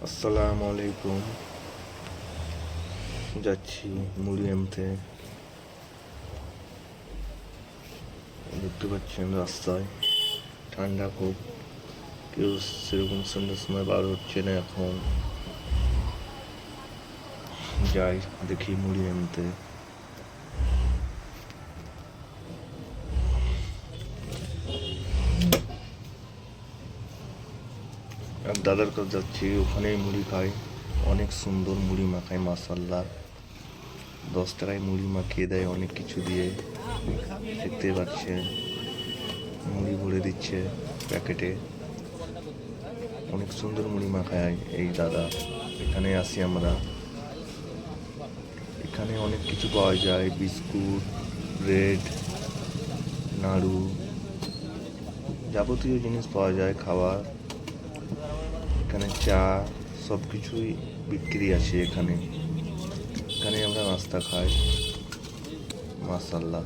আসসালামু আলাইকুম। যাচ্ছি মুড়ি আনতে। দেখতে পাচ্ছেন রাস্তায় ঠান্ডা খুব, কেউ সেরকম সন্ধ্যার সময় বার হচ্ছে না এখন। যাই দেখি মুড়ি আনতে। এক দাদার কাছে যাচ্ছি, ওখানেই মুড়ি খাই। অনেক সুন্দর মুড়ি মাখায়, মাশাল্লাহ। 10 টাকায় মুড়ি মাখিয়ে দেয় অনেক কিছু দিয়ে। দেখতে পাচ্ছেন মুড়ি ভরে দিচ্ছে প্যাকেটে। অনেক সুন্দর মুড়ি মাখায় এই দাদা। এখানে আসি আমরা। এখানে অনেক কিছু পাওয়া যায়, বিস্কুট, ব্রেড, নাড়ু, যাবতীয় জিনিস পাওয়া যায় খাবার। এখানে চা, সব কিছুই বিক্রি আছে এখানে। এখানে আমরা নাস্তা খাই, মাশাল্লাহ।